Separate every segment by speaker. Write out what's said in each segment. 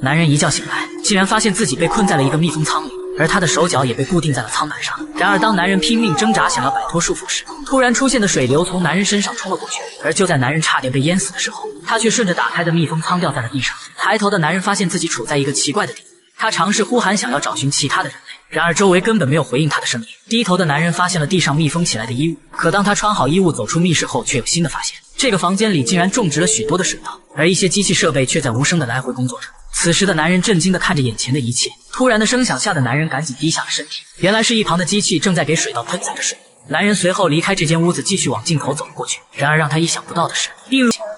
Speaker 1: 男人一觉醒来，竟然发现自己被困在了一个密封舱里，而他的手脚也被固定在了舱板上。然而当男人拼命挣扎想要摆脱束缚时，突然出现的水流从男人身上冲了过去，而就在男人差点被淹死的时候，他却顺着打开的密封舱掉在了地上。抬头的男人发现自己处在一个奇怪的地方，他尝试呼喊想要找寻其他的人类，然而周围根本没有回应他的声音。低头的男人发现了地上密封起来的衣物，可当他穿好衣物走出密室后，却有新的发现，这个房间里竟然种植了许多的水稻，而一些机器设备却在无声的来回工作着。此时的男人震惊地看着眼前的一切，突然的声响吓得男人赶紧低下了身体，原来是一旁的机器正在给水稻喷洒着水。男人随后离开这间屋子，继续往尽头走了过去。然而让他意想不到的是，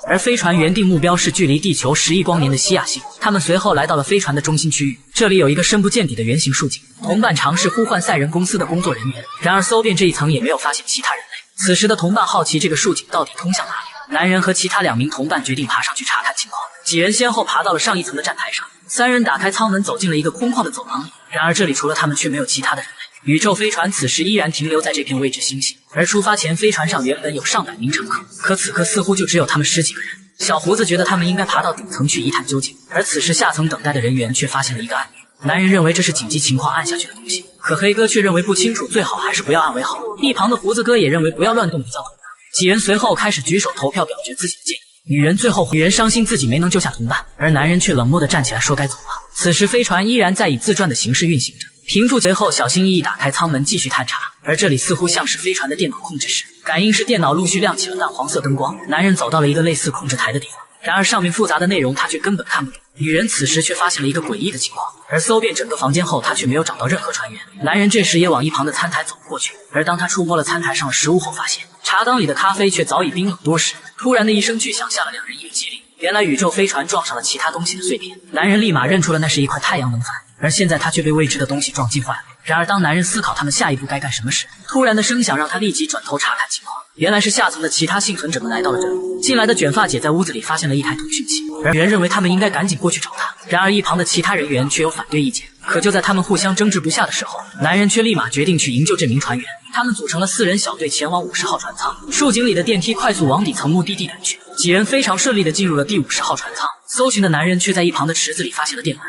Speaker 1: 而飞船原定目标是距离地球10亿光年的西亚星。他们随后来到了飞船的中心区域，这里有一个深不见底的圆形竖井。同伴尝试呼唤赛人公司的工作人员，然而搜遍这一层也没有发现其他人类。此时的同伴好奇这个竖井到底通向哪里，男人和其他2名同伴决定爬上去查看情况。几人先后爬到了上一层的站台上，3人打开舱门走进了一个空旷的走廊里，然而这里除了他们却没有其他的人类。宇宙飞船此时依然停留在这片未知星系，而出发前飞船上原本有上百名乘客，可此刻似乎就只有他们10几个人。小胡子觉得他们应该爬到顶层去一探究竟，而此时下层等待的人员却发现了一个按钮，男人认为这是紧急情况按下去的东西，可黑哥却认为不清楚，最好还是不要按为好。一旁的胡子哥也认为不要乱动比较妥当。几人随后开始举手投票表决自己的建议。女人伤心自己没能救下同伴，而男人却冷漠地站起来说该走了。此时飞船依然在以自转的形式运行着，停住随后小心翼翼打开舱门继续探查，而这里似乎像是飞船的电脑控制室，感应式电脑陆续亮起了淡黄色灯光。男人走到了一个类似控制台的地方，然而上面复杂的内容他却根本看不懂。女人此时却发现了一个诡异的情况，而搜遍整个房间后他却没有找到任何船员。男人这时也往一旁的餐台走了过去，而当他触摸了餐台上的食物后，发现茶缸里的咖啡却早已冰冷多时。突然的一声巨响吓了2人一个激灵，原来宇宙飞船撞上了其他东西的碎片，男人立马认出了那是一块太阳能板，而现在他却被未知的东西撞击坏了。然而当男人思考他们下一步该干什么时，突然的声响让他立即转头查看情况，原来是下层的其他幸存者们来到了这里。进来的卷发姐在屋子里发现了一台通讯器，而女人认为他们应该赶紧过去找她，然而一旁的其他人员却有反对意见。可就在他们互相争执不下的时候，男人却立马决定去营救这名船员。他们组成了4人小队前往50号船舱，竖井里的电梯快速往底层目的地赶去。几人非常顺利地进入了第50号船舱，搜寻的男人却在一旁的池子里发现了电缆。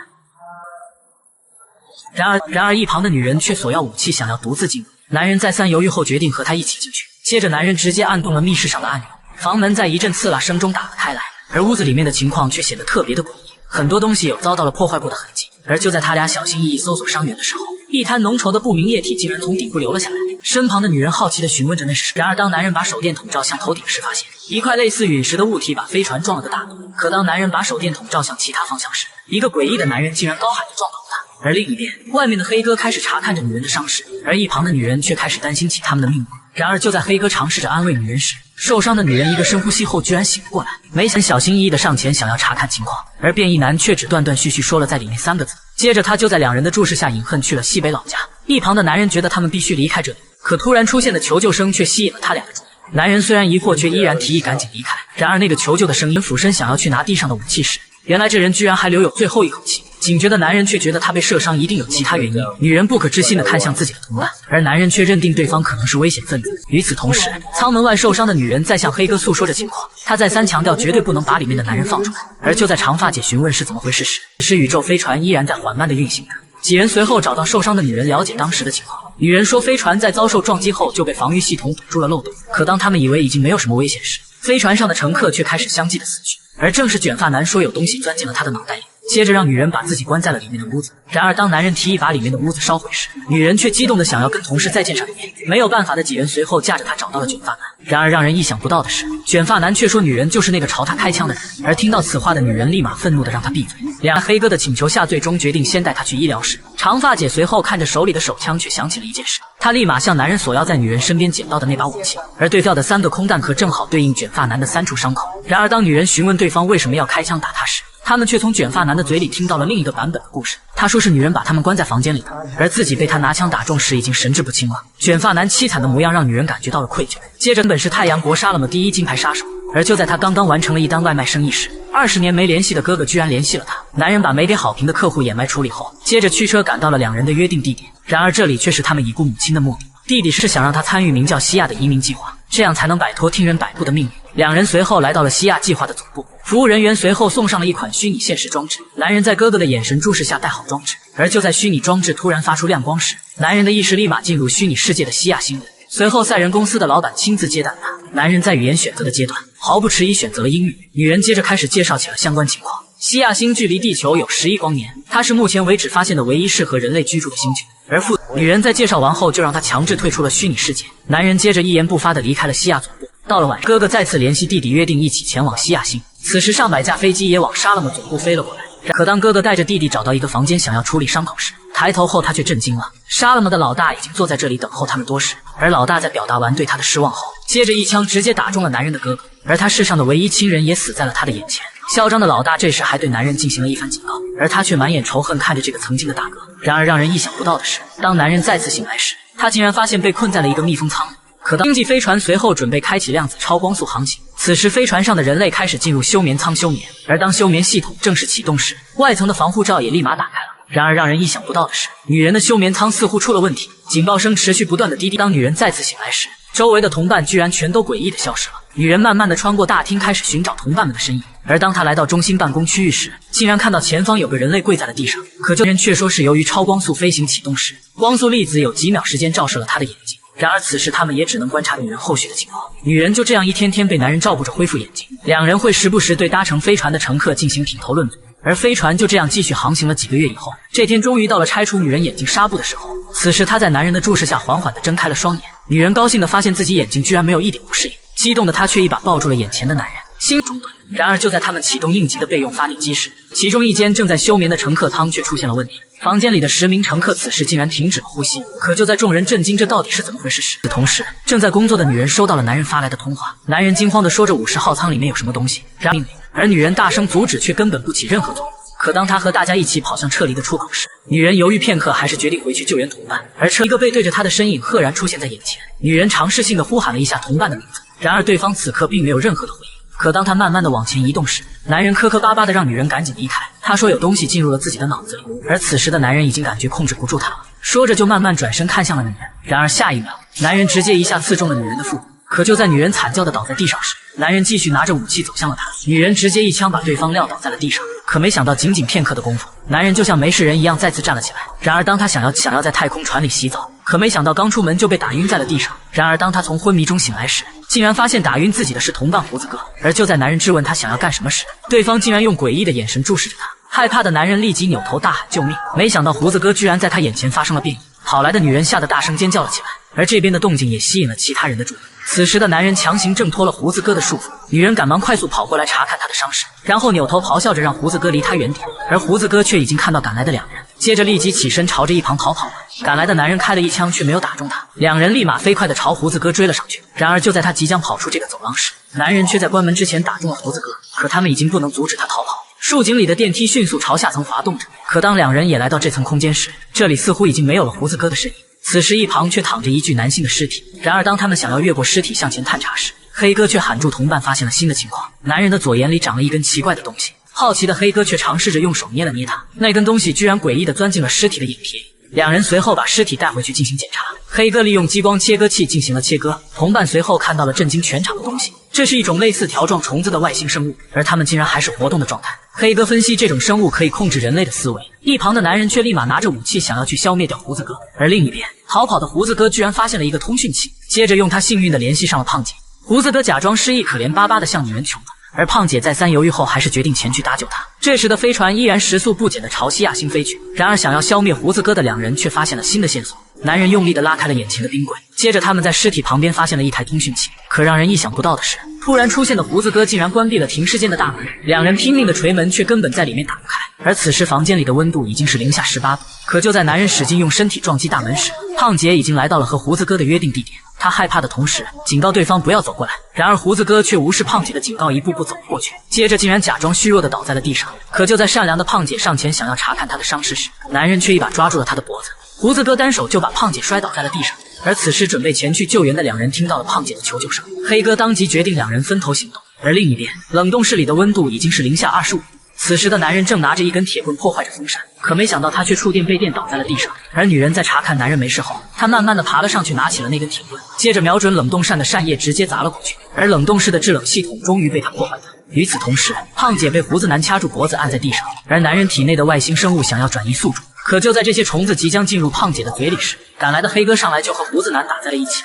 Speaker 1: 然而一旁的女人却索要武器，想要独自进入。男人再三犹豫后决定和她一起进去，接着男人直接按动了密室上的按钮，房门在一阵刺啦声中打了开来，而屋子里面的情况却显得特别的诡异，很多东西有遭到了破坏过的痕迹。而就在他俩小心翼翼搜索伤员的时候，一滩浓稠的不明液体竟然从顶部流了下来，身旁的女人好奇地询问着那是什么。然而当男人把手电筒照向头顶时，发现一块类似陨石的物体把飞船撞了个大洞。可当男人把手电筒照向其他方向时，一个诡异的男人竟然高喊着撞倒了他。而另一边，外面的黑哥开始查看着女人的伤势，而一旁的女人却开始担心起他们的命运。然而就在黑哥尝试着安慰女人时，受伤的女人一个深呼吸后居然醒了过来，没想小心翼翼地上前想要查看情况，而变异男却只断断续续说了在里面3个字。接着他就在2人的注视下隐恨去了西北老家。一旁的男人觉得他们必须离开这里，可突然出现的求救声却吸引了他俩的注意。男人虽然疑惑，却依然提议赶紧离开。然而那个求救的声音俯身想要去拿地上的武器时，原来这人居然还留有最后一口气。警觉的男人却觉得他被射伤一定有其他原因。女人不可置信地看向自己的同伴，而男人却认定对方可能是危险分子。与此同时，舱门外受伤的女人在向黑哥诉说着情况，她再三强调绝对不能把里面的男人放出来。而就在长发姐询问是怎么回事时，此时宇宙飞船依然在缓慢地运行着。几人随后找到受伤的女人了解当时的情况，女人说飞船在遭受撞击后就被防御系统堵住了漏洞，可当他们以为已经没有什么危险时，飞船上的乘客却开始相继的死去，而正是卷发男说有东西钻进了他的脑袋里，接着让女人把自己关在了里面的屋子。然而当男人提议把里面的屋子烧毁时，女人却激动的想要跟同事再见上一面。没有办法的几人随后架着他找到了卷发男，然而让人意想不到的是，卷发男却说女人就是那个朝他开枪的人。而听到此话的女人立马愤怒的让他闭嘴。黑哥的请求下，最终决定先带他去医疗室。长发姐随后看着手里的手枪，却想起了一件事，她立马向男人索要在女人身边捡到的那把武器，而对掉的3个空弹壳正好对应卷发男的3处伤口。然而当女人询问对方为什么要开枪打他时，他们却从卷发男的嘴里听到了另一个版本的故事。他说是女人把他们关在房间里的，而自己被他拿枪打中时已经神志不清了。卷发男凄惨的模样让女人感觉到了愧疚。接着本是太阳国杀了么第1金牌杀手，而就在他刚刚完成了一单外卖生意时，20年没联系的哥哥居然联系了他。男人把没给好评的客户掩埋处理后，接着驱车赶到了2人的约定地点。然而这里却是他们已故母亲的墓地。弟弟是想让他参与名叫西亚的移民计划，这样才能摆脱听人摆布的命运。两人随后来到了西亚计划的总部，服务人员随后送上了一款虚拟现实装置。男人在哥哥的眼神注视下戴好装置，而就在虚拟装置突然发出亮光时，男人的意识立马进入虚拟世界的西亚星人。随后赛人公司的老板亲自接待他。男人在语言选择的阶段毫不迟疑选择了英语。女人接着开始介绍起了相关情况。西亚星距离地球有10亿光年，它是目前为止发现的唯一适合人类居住的星球。而女人在介绍完后就让他强制退出了虚拟世界。男人接着一言不发地离开了西亚总部。到了晚上，哥哥再次联系弟弟，约定一起前往西亚星。此时上百架飞机也往沙勒姆总部飞了过来。可当哥哥带着弟弟找到一个房间想要处理伤口时，抬头后他却震惊了，沙勒姆的老大已经坐在这里等候他们多时。而老大在表达完对他的失望后，接着一枪直接打中了男人的哥哥，而他世上的唯一亲人也死在了他的眼前。嚣张的老大这时还对男人进行了一番警告，而他却满眼仇恨看着这个曾经的大哥。然而让人意想不到的是，当男人再次醒来时，他竟然发现被困在了一个密封舱里。可当经济飞船随后准备开启量子超光速航行，此时飞船上的人类开始进入休眠舱休眠，而当休眠系统正式启动时，外层的防护罩也立马打开了。然而让人意想不到的是，女人的休眠舱似乎出了问题，警报声持续不断的滴滴。当女人再次醒来时，周围的同伴居然全都诡异的消失了。女人慢慢的穿过大厅，开始寻找同伴们的身影。而当她来到中心办公区域时，竟然看到前方有个人类跪在了地上。可这人却说是由于超光速飞行启动时，光速粒子有几秒时间照射了他的眼睛。然而此时他们也只能观察女人后续的情况。女人就这样一天天被男人照顾着恢复眼睛，两人会时不时对搭乘飞船的乘客进行品头论足。而飞船就这样继续航行了几个月以后，这天终于到了拆除女人眼睛纱布的时候。此时她在男人的注视下缓缓地睁开了双眼。女人高兴地发现自己眼睛居然没有一点不适应，激动的她却一把抱住了眼前的男人，心中断。然而就在他们启动应急的备用发电机时，其中一间正在休眠的乘客舱却出现了问题。房间里的10名乘客此时竟然停止了呼吸。可就在众人震惊这到底是怎么回事时，同时正在工作的女人收到了男人发来的通话。男人惊慌地说着50号舱里面有什么东西，让命令。而女人大声阻止，却根本不起任何作用。可当他和大家一起跑向撤离的出口时，女人犹豫片刻，还是决定回去救援同伴。而一个背对着她的身影赫然出现在眼前。女人尝试性地呼喊了一下同伴的名字，然而对方此刻并没有任何的回应。可当他慢慢地往前移动时，男人磕磕巴巴地让女人赶紧离开。他说有东西进入了自己的脑子里，而此时的男人已经感觉控制不住他了，说着就慢慢转身看向了女人。然而下一秒，男人直接一下刺中了女人的腹部。可就在女人惨叫的倒在地上时，男人继续拿着武器走向了她，女人直接一枪把对方撂倒在了地上。可没想到仅仅片刻的功夫，男人就像没事人一样再次站了起来。然而当他想要在太空船里洗澡，可没想到刚出门就被打晕在了地上。然而当他从昏迷中醒来时，竟然发现打晕自己的是同伴胡子哥。而就在男人质问他想要干什么时，对方竟然用诡异的眼神注视着他。害怕的男人立即扭头大喊救命，没想到胡子哥居然在他眼前发生了变异。跑来的女人吓得大声尖叫了起来，而这边的动静也吸引了其他人的注意。此时的男人强行挣脱了胡子哥的束缚，女人赶忙快速跑过来查看他的伤势，然后扭头咆哮着让胡子哥离他远点。而胡子哥却已经看到赶来的两人，接着立即起身朝着一旁逃跑了。赶来的男人开了一枪却没有打中他，两人立马飞快地朝胡子哥追了上去。然而就在他即将跑出这个走廊时，男人却在关门之前打中了胡子哥。可他们已经不能阻止他逃跑。竖井里的电梯迅速朝下层滑动着，可当两人也来到这层空间时，这里似乎已经没有了胡子哥的身影。此时一旁却躺着一具男性的尸体。然而当他们想要越过尸体向前探查时，黑哥却喊住同伴，发现了新的情况。男人的左眼里长了一根奇怪的东西，好奇的黑哥却尝试着用手捏了捏它，那根东西居然诡异地钻进了尸体的眼皮里。两人随后把尸体带回去进行检查，黑哥利用激光切割器进行了切割。同伴随后看到了震惊全场的东西，这是一种类似条状虫子的外星生物，而它们竟然还是活动的状态。黑哥分析这种生物可以控制人类的思维，一旁的男人却立马拿着武器想要去消灭掉胡子哥。而另一边逃跑的胡子哥居然发现了一个通讯器，接着用他幸运的联系上了胖姐。胡子哥假装失忆，可怜巴巴的向女人求助，而胖姐再三犹豫后还是决定前去搭救他。这时的飞船依然时速不减的朝西亚星飞去，然而想要消灭胡子哥的两人却发现了新的线索。男人用力地拉开了眼前的冰柜，接着他们在尸体旁边发现了一台通讯器。可让人意想不到的是，突然出现的胡子哥竟然关闭了停尸间的大门，两人拼命的捶门，却根本在里面打不开。而此时房间里的温度已经是-18度。可就在男人使劲用身体撞击大门时，胖姐已经来到了和胡子哥的约定地点。他害怕的同时警告对方不要走过来，然而胡子哥却无视胖姐的警告，一步步走了过去，接着竟然假装虚弱的倒在了地上。可就在善良的胖姐上前想要查看他的伤势时，男人却一把抓住了他的脖子，胡子哥单手就把胖姐摔倒在了地上。而此时准备前去救援的两人听到了胖姐的求救声，黑哥当即决定两人分头行动。而另一边，冷冻室里的温度已经是-25度。此时的男人正拿着一根铁棍破坏着风扇，可没想到他却触电被电倒在了地上。而女人在查看男人没事后，她慢慢的爬了上去，拿起了那根铁棍，接着瞄准冷冻扇的扇叶直接砸了过去，而冷冻室的制冷系统终于被他破坏了。与此同时，胖姐被胡子男掐住脖子按在地上，而男人体内的外星生物想要转移宿主，可就在这些虫子即将进入胖姐的嘴里时，赶来的黑哥上来就和胡子男打在了一起。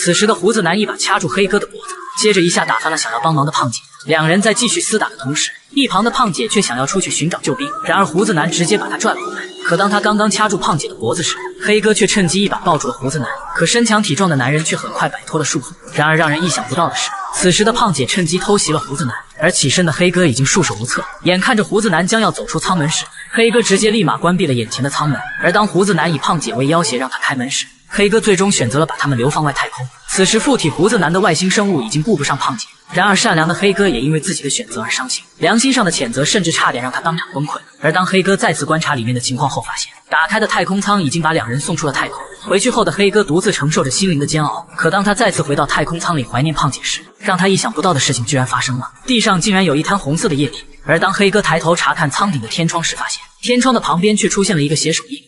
Speaker 1: 此时的胡子男一把掐住黑哥的脖子，接着一下打翻了想要帮忙的胖姐。两人在继续厮打的同时，一旁的胖姐却想要出去寻找救兵，然而胡子男直接把他拽了回来。可当他刚刚掐住胖姐的脖子时，黑哥却趁机一把抱住了胡子男。可身强体壮的男人却很快摆脱了束缚。然而让人意想不到的是，此时的胖姐趁机偷袭了胡子男，而起身的黑哥已经束手无策。眼看着胡子男将要走出舱门时，黑哥直接立马关闭了眼前的舱门。而当胡子男以胖姐为要挟让他开门时，黑哥最终选择了把他们流放外太空。此时附体胡子男的外星生物已经顾不上胖姐，然而善良的黑哥也因为自己的选择而伤心，良心上的谴责甚至差点让他当场崩溃。而当黑哥再次观察里面的情况后，发现打开的太空舱已经把两人送出了太空。回去后的黑哥独自承受着心灵的煎熬，可当他再次回到太空舱里怀念胖姐时，让他意想不到的事情居然发生了，地上竟然有一滩红色的液体。而当黑哥抬头查看舱顶的天窗时，发现天窗的旁边却出现了一个血手印。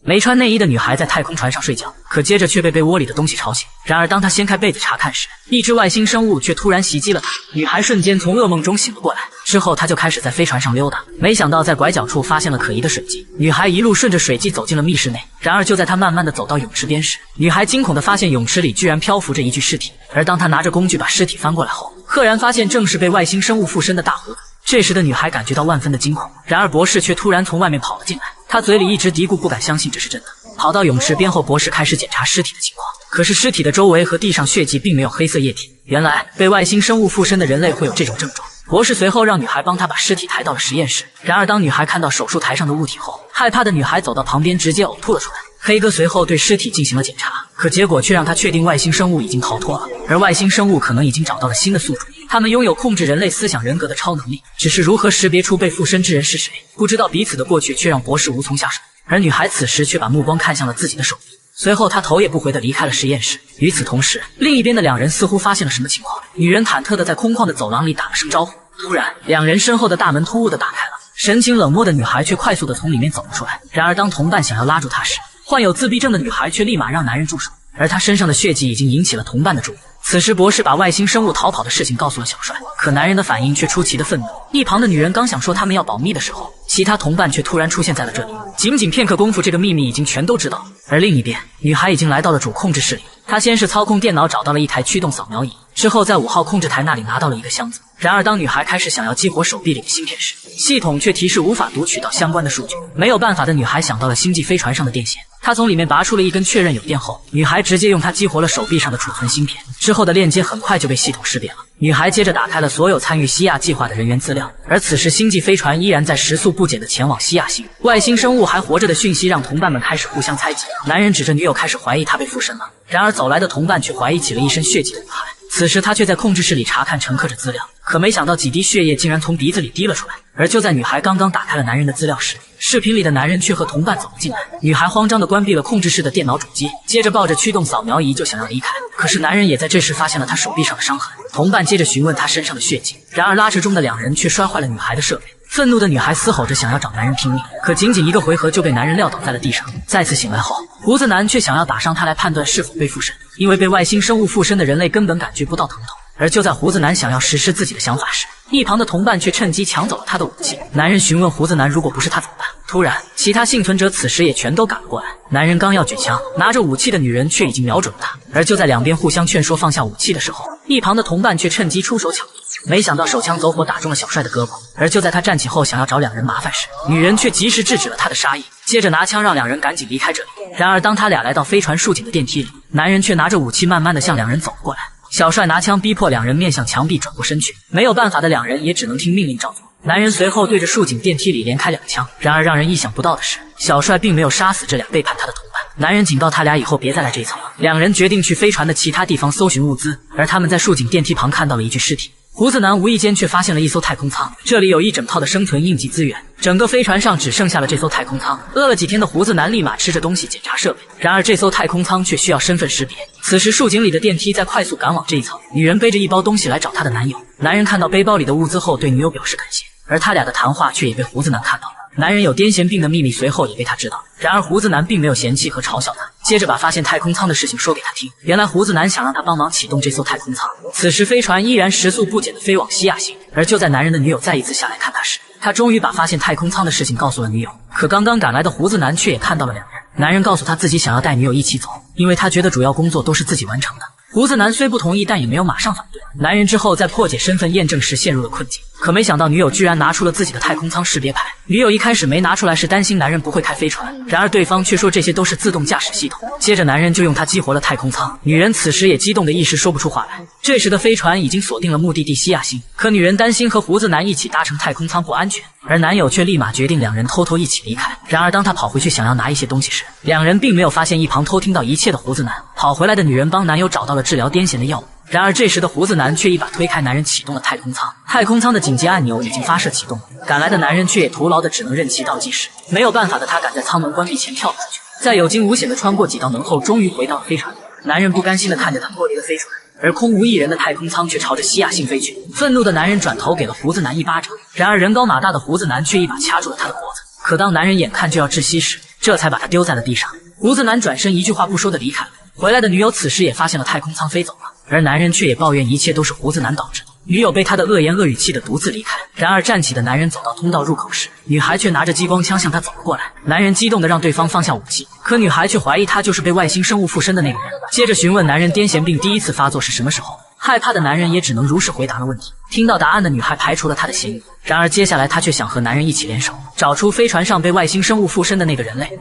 Speaker 1: 没穿内衣的女孩在太空船上睡觉，可接着却被被窝里的东西吵醒。然而当她掀开被子查看时，一只外星生物却突然袭击了她，女孩瞬间从噩梦中醒了过来。之后她就开始在飞船上溜达，没想到在拐角处发现了可疑的水迹，女孩一路顺着水迹走进了密室内。然而就在她慢慢的走到泳池边时，女孩惊恐的发现泳池里居然漂浮着一具尸体。而当她拿着工具把尸体翻过来后，赫然发现正是被外星生物附身的大胡子。这时的女孩感觉到万分的惊恐，然而博士却突然从外面跑了进来，他嘴里一直嘀咕不敢相信这是真的。跑到泳池边后，博士开始检查尸体的情况，可是尸体的周围和地上血迹并没有黑色液体，原来被外星生物附身的人类会有这种症状。博士随后让女孩帮他把尸体抬到了实验室，然而当女孩看到手术台上的物体后，害怕的女孩走到旁边直接呕吐了出来。黑哥随后对尸体进行了检查，可结果却让他确定外星生物已经逃脱了，而外星生物可能已经找到了新的宿主，他们拥有控制人类思想人格的超能力，只是如何识别出被附身之人是谁，不知道彼此的过去却让博士无从下手。而女孩此时却把目光看向了自己的手臂，随后她头也不回地离开了实验室。与此同时，另一边的两人似乎发现了什么情况，女人忐忑地在空旷的走廊里打了声招呼，突然两人身后的大门突兀地打开了，神情冷漠的女孩却快速地从里面走了出来。然而当同伴想要拉住她时，患有自闭症的女孩却立马让男人住手，而她身上的血迹已经引起了同伴的注意。此时博士把外星生物逃跑的事情告诉了小帅，可男人的反应却出奇的愤怒。一旁的女人刚想说他们要保密的时候，其他同伴却突然出现在了这里，仅仅片刻功夫，这个秘密已经全都知道。而另一边，女孩已经来到了主控制室里，她先是操控电脑找到了一台驱动扫描仪，之后在5号控制台那里拿到了一个箱子。然而当女孩开始想要激活手臂里的芯片时，系统却提示无法读取到相关的数据。没有办法的女孩想到了星际飞船上的电线，她从里面拔出了一根，确认有电后，女孩直接用它激活了手臂上的储存芯片，之后的链接很快就被系统识别了。女孩接着打开了所有参与西亚计划的人员资料，而此时星际飞船依然在时速不减地前往西亚星。外星生物还活着的讯息让同伴们开始互相猜忌，男人指着女友开始怀疑她被附身了，然而走来的同伴却怀疑起了一身血迹的女孩。此时他却在控制室里查看乘客的资料，可没想到几滴血液竟然从鼻子里滴了出来。而就在女孩刚刚打开了男人的资料时，视频里的男人却和同伴走了进来。女孩慌张地关闭了控制室的电脑主机，接着抱着驱动扫描仪就想要离开，可是男人也在这时发现了她手臂上的伤痕。同伴接着询问她身上的血迹，然而拉扯中的两人却摔坏了女孩的设备。愤怒的女孩嘶吼着想要找男人拼命，可仅仅一个回合就被男人撂倒在了地上。再次醒来后，胡子男却想要打伤她来判断是否被附身，因为被外星生物附身的人类根本感觉不到疼痛。而就在胡子男想要实施自己的想法时，一旁的同伴却趁机抢走了他的武器。男人询问胡子男如果不是他怎么办，突然其他幸存者此时也全都赶了过来。男人刚要举枪，拿着武器的女人却已经瞄准了他。而就在两边互相劝说放下武器的时候，一旁的同伴却趁机出手抢夺，没想到手枪走火打中了小帅的胳膊。而就在他站起后想要找两人麻烦时，女人却及时制止了他的杀意，接着拿枪让两人赶紧离开这里。然而当他俩来到飞船竖井的电梯里，男人却拿着武器慢慢地向两人走过来。小帅拿枪逼迫两人面向墙壁转过身去，没有办法的两人也只能听命令照做。男人随后对着竖井电梯里连开2枪，然而让人意想不到的是，小帅并没有杀死这俩背叛他的同伴。男人警告他俩以后别再来这一层了。两人决定去飞船的其他地方搜寻物资，而他们在竖井电梯旁看到了一具尸体。胡子男无意间却发现了一艘太空舱，这里有一整套的生存应急资源，整个飞船上只剩下了这艘太空舱。饿了几天的胡子男立马吃着东西检查设备，然而这艘太空舱却需要身份识别。此时树井里的电梯在快速赶往这一层，女人背着一包东西来找她的男友。男人看到背包里的物资后，对女友表示感谢，而他俩的谈话却也被胡子男看到了。男人有癫痫病的秘密随后也被他知道，然而胡子男并没有嫌弃和嘲笑他，接着把发现太空舱的事情说给他听。原来胡子男想让他帮忙启动这艘太空舱。此时飞船依然时速不减地飞往西亚星，而就在男人的女友再一次下来看他时，他终于把发现太空舱的事情告诉了女友。可刚刚赶来的胡子男却也看到了两人，男人告诉他自己想要带女友一起走，因为他觉得主要工作都是自己完成的。胡子男虽不同意，但也没有马上反对。男人之后在破解身份验证时陷入了困境，可没想到女友居然拿出了自己的太空舱识别牌。女友一开始没拿出来是担心男人不会开飞船，然而对方却说这些都是自动驾驶系统。接着男人就用它激活了太空舱，女人此时也激动的一时说不出话来。这时的飞船已经锁定了目的地西亚星，可女人担心和胡子男一起搭乘太空舱不安全，而男友却立马决定两人偷偷一起离开。然而当他跑回去想要拿一些东西时，两人并没有发现一旁偷听到一切的胡子男。跑回来的女人帮男友找到了治疗癫痫的药物，然而这时的胡子男却一把推开男人，启动了太空舱。太空舱的紧急按钮已经发射启动了，赶来的男人却也徒劳的只能任其倒计时。没有办法的他赶在舱门关闭前跳了出去，在有惊无险的穿过几道门后，终于回到了飞船。男人不甘心的看着他脱离了飞船，而空无一人的太空舱却朝着西亚星飞去。愤怒的男人转头给了胡子男一巴掌，然而人高马大的胡子男却一把掐住了他的脖子。可当男人眼看就要窒息时，这才把他丢在了地上。胡子男转身一句话不说的离开了。回来的女友此时也发现了太空舱飞走了，而男人却也抱怨一切都是胡子男导致的。女友被他的恶言恶语气得独自离开。然而站起的男人走到通道入口时，女孩却拿着激光枪向他走了过来。男人激动地让对方放下武器，可女孩却怀疑他就是被外星生物附身的那个人。接着询问男人癫痫病第一次发作是什么时候，害怕的男人也只能如实回答了问题。听到答案的女孩排除了他的嫌疑，然而接下来她却想和男人一起联手，找出飞船上被外星生物附身的那个人类。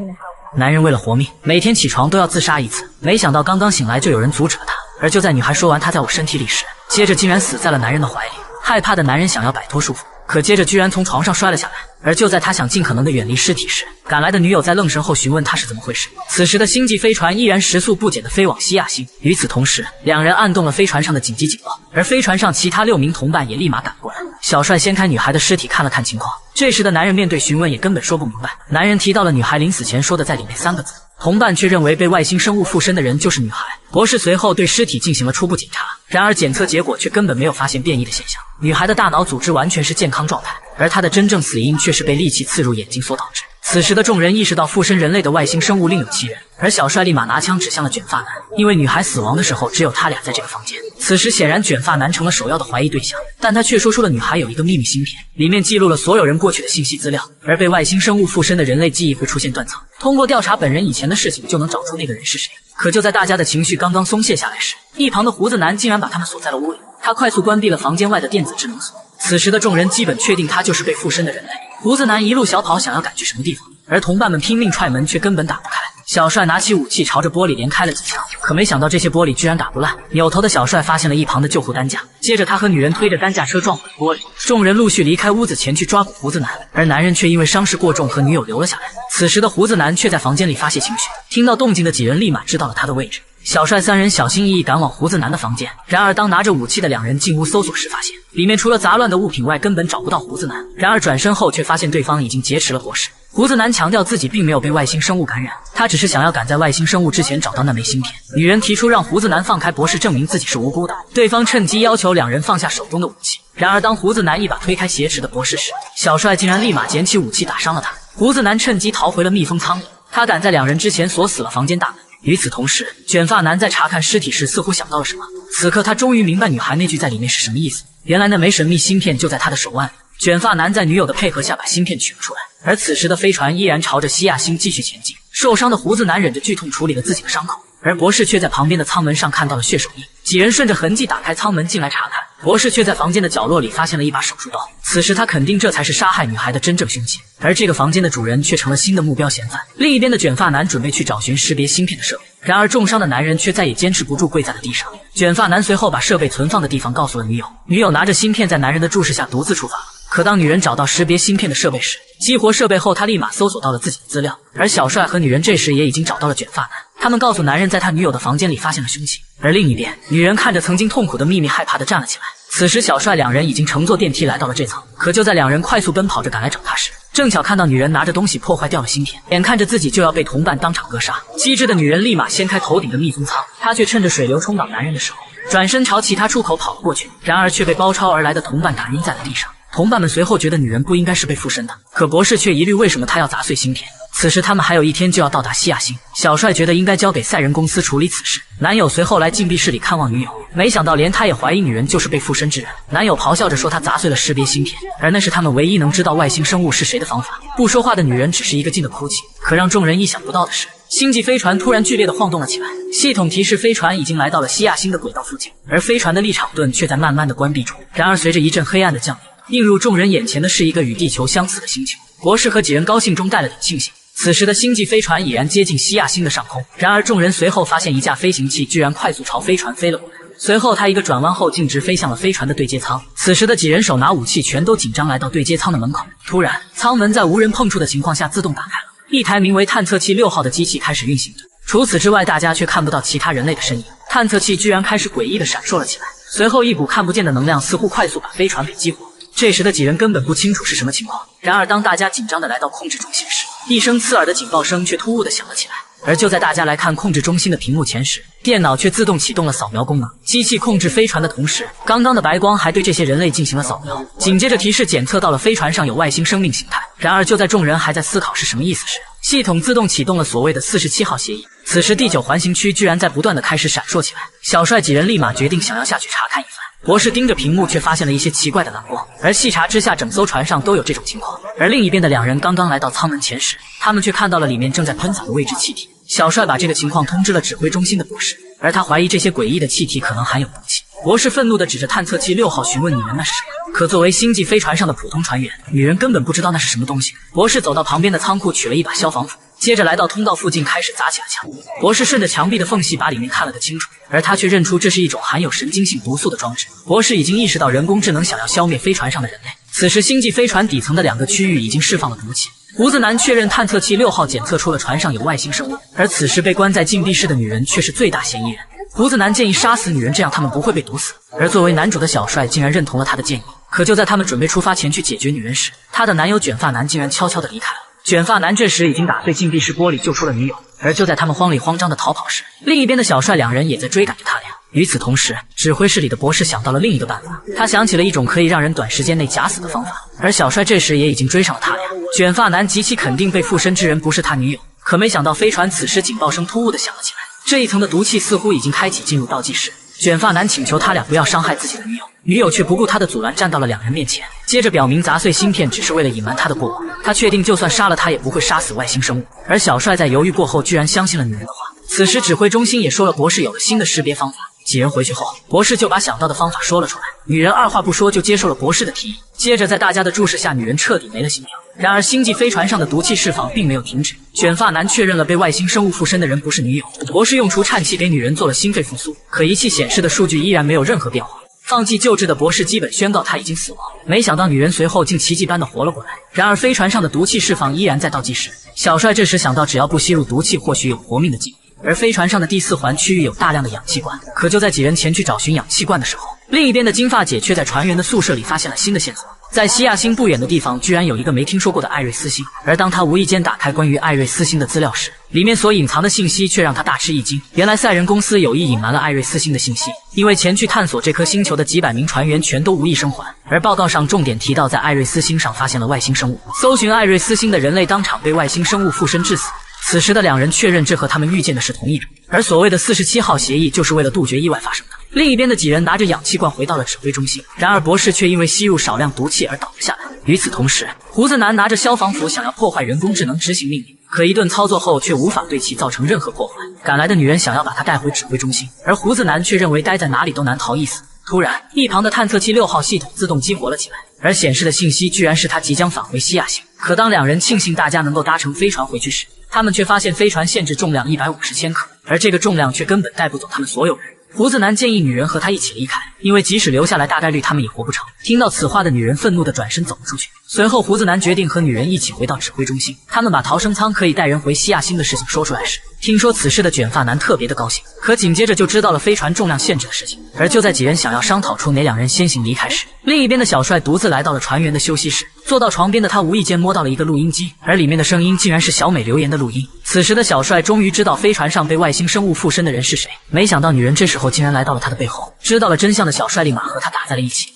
Speaker 1: 男人为了活命，每天起床都要自杀一次，没想到刚刚醒来就有人阻止了他。而就在女孩说完他在我身体里时，接着竟然死在了男人的怀里。害怕的男人想要摆脱束缚，可接着居然从床上摔了下来。而就在他想尽可能的远离尸体时，赶来的女友在愣神后询问他是怎么回事。此时的星际飞船依然时速不减地飞往西亚星。与此同时，两人按动了飞船上的紧急警报，而飞船上其他6名同伴也立马赶过来。小帅掀开女孩的尸体看了看情况，这时的男人面对询问也根本说不明白。男人提到了女孩临死前说的在里面3个字，同伴却认为被外星生物附身的人就是女孩。博士随后对尸体进行了初步检查，然而检测结果却根本没有发现变异的现象。女孩的大脑组织完全是健康状态，而她的真正死因却是被利器刺入眼睛所导致。此时的众人意识到附身人类的外星生物另有其人，而小帅立马拿枪指向了卷发男，因为女孩死亡的时候只有他俩在这个房间。此时显然卷发男成了首要的怀疑对象，但他却说出了女孩有一个秘密芯片，里面记录了所有人过去的信息资料，而被外星生物附身的人类记忆会出现断层，通过调查本人以前的事情就能找出那个人是谁。可就在大家的情绪刚刚松懈下来时，一旁的胡子男竟然把他们锁在了屋里，他快速关闭了房间外的电子智能锁。此时的众人基本确定他就是被附身的人类。胡子男一路小跑想要赶去什么地方，而同伴们拼命踹门却根本打不开。小帅拿起武器朝着玻璃连开了几枪，可没想到这些玻璃居然打不烂。扭头的小帅发现了一旁的救护担架，接着他和女人推着担架车撞毁了玻璃。众人陆续离开屋子前去抓捕胡子男，而男人却因为伤势过重和女友留了下来。此时的胡子男却在房间里发泄情绪，听到动静的几人立马知道了他的位置。小帅3人小心翼翼赶往胡子男的房间，然而当拿着武器的2人进屋搜索时，发现里面除了杂乱的物品外根本找不到胡子男。然而转身后却发现对方已经劫持了博士。胡子男强调自己并没有被外星生物感染，他只是想要赶在外星生物之前找到那枚芯片。女人提出让胡子男放开博士，证明自己是无辜的。对方趁机要求2人放下手中的武器。然而当胡子男一把推开挟持的博士时，小帅竟然立马捡起武器打伤了他。胡子男趁机逃回了密封舱里，他赶在2人之前锁死了房间大门。与此同时，卷发男在查看尸体时似乎想到了什么，此刻他终于明白女孩那句在里面是什么意思。原来那枚神秘芯片就在他的手腕里。卷发男在女友的配合下把芯片取了出来，而此时的飞船依然朝着西亚星继续前进。受伤的胡子男忍着剧痛处理了自己的伤口，而博士却在旁边的舱门上看到了血手印。几人顺着痕迹打开舱门进来查看，博士却在房间的角落里发现了一把手术刀。此时他肯定这才是杀害女孩的真正凶器，而这个房间的主人却成了新的目标嫌犯。另一边的卷发男准备去找寻识别芯片的设备，然而重伤的男人却再也坚持不住，跪在了地上。卷发男随后把设备存放的地方告诉了女友，女友拿着芯片在男人的注视下独自出发了。可当女人找到识别芯片的设备时，激活设备后她立马搜索到了自己的资料，而小帅和女人这时也已经找到了卷发男，他们告诉男人在他女友的房间里发现了凶器。而另一边，女人看着曾经痛苦的秘密害怕地站了起来。此时小帅两人已经乘坐电梯来到了这层，可就在两人快速奔跑着赶来找他时，正巧看到女人拿着东西破坏掉了芯片，眼看着自己就要被同伴当场割杀，机智的女人立马掀开头顶的密封舱，她却趁着水流冲倒男人的时候，转身朝其他出口跑了过去，然而却被包抄而来的同伴打晕在了地上。同伴们随后觉得女人不应该是被附身的，可博士却疑虑为什么她要砸碎芯片。此时他们还有一天就要到达西亚星，小帅觉得应该交给赛人公司处理此事。男友随后来禁闭室里看望女友，没想到连他也怀疑女人就是被附身之人。男友咆哮着说他砸碎了识别芯片，而那是他们唯一能知道外星生物是谁的方法。不说话的女人只是一个劲的哭泣。可让众人意想不到的是，星际飞船突然剧烈的晃动了起来，系统提示飞船已经来到了西亚星的轨道附近，而飞船的立场盾却在慢慢的关闭中。然而随着一阵黑暗的降临，映入众人眼前的是一个与地球相似的星球。博士和几人高兴中带了点庆幸。此时的星际飞船已然接近西亚星的上空，然而众人随后发现一架飞行器居然快速朝飞船飞了过来，随后他一个转弯后径直飞向了飞船的对接舱。此时的几人手拿武器全都紧张来到对接舱的门口，突然舱门在无人碰触的情况下自动打开了，一台名为探测器6号的机器开始运行着。除此之外，大家却看不到其他人类的身影，探测器居然开始诡异的闪烁了起来，随后一股看不见的能量似乎快速把飞船给激活。这时的几人根本不清楚是什么情况，然而当大家紧张的来到控制中心时，一声刺耳的警报声却突兀的响了起来。而就在大家来看控制中心的屏幕前时，电脑却自动启动了扫描功能，机器控制飞船的同时，刚刚的白光还对这些人类进行了扫描，紧接着提示检测到了飞船上有外星生命形态。然而就在众人还在思考是什么意思时，系统自动启动了所谓的47号协议。此时第9环形区居然在不断的开始闪烁起来，小帅几人立马决定想要下去查看一番。博士盯着屏幕却发现了一些奇怪的蓝光，而细查之下整艘船上都有这种情况。而另一边的两人刚刚来到舱门前时，他们却看到了里面正在喷洒的未知气体。小帅把这个情况通知了指挥中心的博士，而他怀疑这些诡异的气体可能含有毒气。博士愤怒地指着探测器6号询问女人那是什么，可作为星际飞船上的普通船员，女人根本不知道那是什么东西。博士走到旁边的仓库取了一把消防斧，接着来到通道附近开始砸起了墙。博士顺着墙壁的缝隙把里面看了个清楚，而他却认出这是一种含有神经性毒素的装置。博士已经意识到人工智能想要消灭飞船上的人类。此时星际飞船底层的2个区域已经释放了毒气。胡子男确认探测器6号检测出了船上有外星生物，而此时被关在禁闭室的女人却是最大嫌疑人。胡子男建议杀死女人，这样他们不会被毒死，而作为男主的小帅竟然认同了他的建议。可就在他们准备出发前去解决女人时，他的男友卷发男竟然悄悄地离开了。卷发男这时已经打碎禁闭室玻璃救出了女友，而就在他们慌里慌张的逃跑时，另一边的小帅两人也在追赶着他俩。与此同时，指挥室里的博士想到了另一个办法，他想起了一种可以让人短时间内假死的方法，而小帅这时也已经追上了他俩。卷发男极其肯定被附身之人不是他女友，可没想到飞船此时警报声突兀的响了起来，这一层的毒气似乎已经开启进入倒计时。卷发男请求他俩不要伤害自己的女友，女友却不顾他的阻拦站到了两人面前，接着表明砸碎芯片只是为了隐瞒他的过往，他确定就算杀了他也不会杀死外星生物。而小帅在犹豫过后居然相信了女人的话。此时指挥中心也说了博士有了新的识别方法，几人回去后，博士就把想到的方法说了出来，女人二话不说就接受了博士的提议。接着在大家的注视下，女人彻底没了心跳。然而星际飞船上的毒气释放并没有停止，卷发男确认了被外星生物附身的人不是女友。博士用除颤器给女人做了心肺复苏，可仪器显示的数据依然没有任何变化。放弃救治的博士基本宣告他已经死亡，没想到女人随后竟奇迹般的活了过来。然而飞船上的毒气释放依然在倒计时，小帅这时想到只要不吸入毒气或许有活命的机会。而飞船上的第4环区域有大量的氧气罐，可就在几人前去找寻氧气罐的时候，另一边的金发姐却在船员的宿舍里发现了新的线索。在西亚星不远的地方居然有一个没听说过的艾瑞斯星，而当他无意间打开关于艾瑞斯星的资料时，里面所隐藏的信息却让他大吃一惊。原来赛人公司有意隐瞒了艾瑞斯星的信息，因为前去探索这颗星球的几百名船员全都无一生还，而报告上重点提到在艾瑞斯星上发现了外星生物，搜寻艾瑞斯星的人类当场被外星生物附身致死。此时的两人确认这和他们预见的是同一种，而所谓的47号协议就是为了杜绝意外发生的。另一边的几人拿着氧气罐回到了指挥中心，然而博士却因为吸入少量毒气而倒了下来。与此同时，胡子男拿着消防斧想要破坏人工智能执行命令，可一顿操作后却无法对其造成任何破坏。赶来的女人想要把他带回指挥中心，而胡子男却认为待在哪里都难逃一死。突然，一旁的探测器6号系统自动激活了起来，而显示的信息居然是他即将返回西亚星。可当两人庆幸大家能够搭乘飞船回去时，他们却发现飞船限制重量150千克，而这个重量却根本带不走他们所有人。胡子男建议女人和他一起离开，因为即使留下来，大概率他们也活不成。听到此话的女人愤怒地转身走了出去。随后，胡子男决定和女人一起回到指挥中心。他们把逃生舱可以带人回西亚星的事情说出来时，听说此事的卷发男特别的高兴，可紧接着就知道了飞船重量限制的事情。而就在几人想要商讨出哪两人先行离开时，另一边的小帅独自来到了船员的休息室。坐到床边的他无意间摸到了一个录音机，而里面的声音竟然是小美留言的录音。此时的小帅终于知道飞船上被外星生物附身的人是谁，没想到女人这时候竟然来到了他的背后。知道了真相的小帅立马和他打在了一起。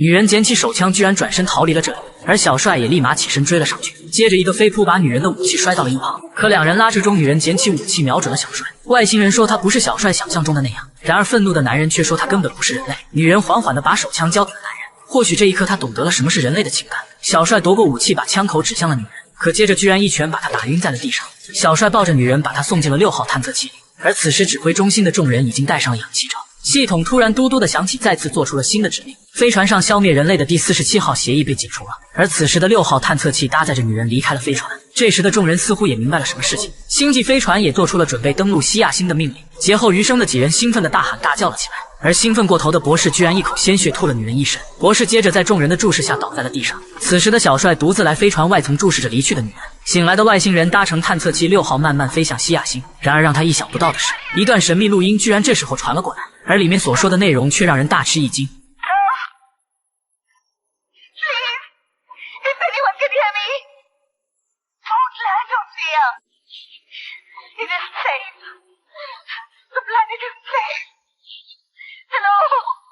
Speaker 1: 女人捡起手枪，居然转身逃离了这里，而小帅也立马起身追了上去，接着一个飞扑把女人的武器摔到了一旁。可两人拉扯中，女人捡起武器瞄准了小帅。外星人说他不是小帅想象中的那样，然而愤怒的男人却说他根本不是人类。女人缓缓地把手枪交给了男人，或许这一刻他懂得了什么是人类的情感。小帅夺过武器，把枪口指向了女人，可接着居然一拳把她打晕在了地上。小帅抱着女人把她送进了6号探测器里，而此时指挥中心的众人已经戴上了氧气罩。系统突然嘟嘟的响起，再次做出了新的指令。飞船上消灭人类的第47号协议被解除了，而此时的6号探测器搭载着女人离开了飞船。这时的众人似乎也明白了什么事情，星际飞船也做出了准备登陆西亚星的命令。劫后余生的几人兴奋的大喊大叫了起来，而兴奋过头的博士居然一口鲜血吐了女人一身。博士接着在众人的注视下倒在了地上。此时的小帅独自来飞船外层注视着离去的女人。醒来的外星人搭乘探测器6号慢慢飞向西亚星，然而让他意想不到的是，一段神秘录音居然这时候传了过来，而里面所说的内容却让人大吃一惊。